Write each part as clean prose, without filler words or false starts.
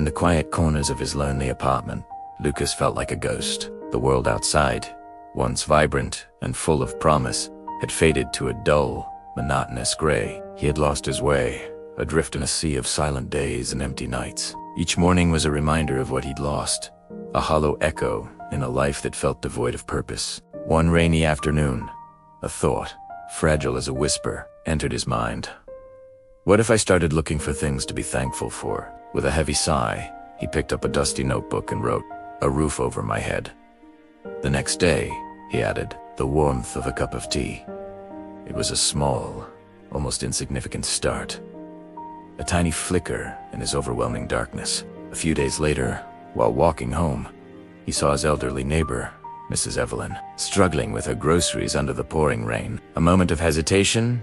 In the quiet corners of his lonely apartment, Lucas felt like a ghost. The world outside, once vibrant and full of promise, had faded to a dull, monotonous gray. He had lost his way, adrift in a sea of silent days and empty nights. Each morning was a reminder of what he'd lost, a hollow echo in a life that felt devoid of purpose. One rainy afternoon, a thought, fragile as a whisper, entered his mind. What if I started looking for things to be thankful for? With a heavy sigh, he picked up a dusty notebook and wrote, "A roof over my head." The next day, he added, "The warmth of a cup of tea." It was a small, almost insignificant start. A tiny flicker in his overwhelming darkness. A few days later, while walking home, he saw his elderly neighbor, Mrs. Evelyn, struggling with her groceries under the pouring rain. A moment of hesitation,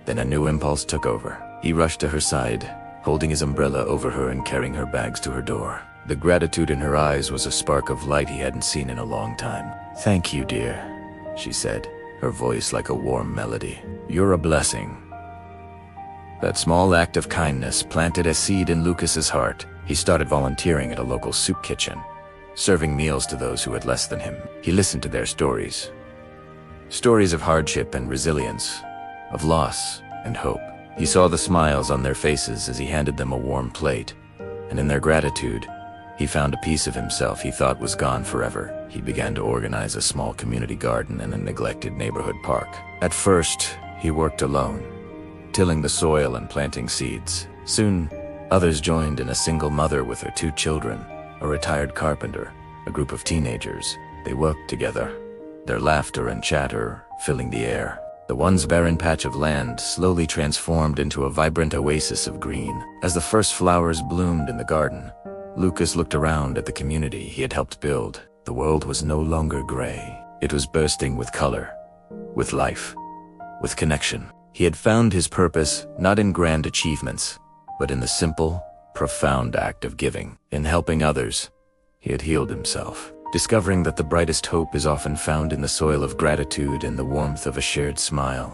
then a new impulse took over. He rushed to her side, holding his umbrella over her and carrying her bags to her door. The gratitude in her eyes was a spark of light he hadn't seen in a long time. "Thank you, dear," she said, her voice like a warm melody. "You're a blessing." That small act of kindness planted a seed in Lucas's heart. He started volunteering at a local soup kitchen, serving meals to those who had less than him. He listened to their stories. Stories of hardship and resilience, of loss and hope. He saw the smiles on their faces as he handed them a warm plate, and in their gratitude, he found a piece of himself he thought was gone forever. He began to organize a small community garden in a neglected neighborhood park. At first, he worked alone, tilling the soil and planting seeds. Soon, others joined, in a single mother with her 2 children, a retired carpenter, a group of teenagers. They worked together, their laughter and chatter filling the air. The once barren patch of land slowly transformed into a vibrant oasis of green. As the first flowers bloomed in the garden, Lucas looked around at the community he had helped build. The world was no longer gray. It was bursting with color, with life, with connection. He had found his purpose not in grand achievements, but in the simple, profound act of giving. In helping others, he had healed himself, discovering that the brightest hope is often found in the soil of gratitude and the warmth of a shared smile.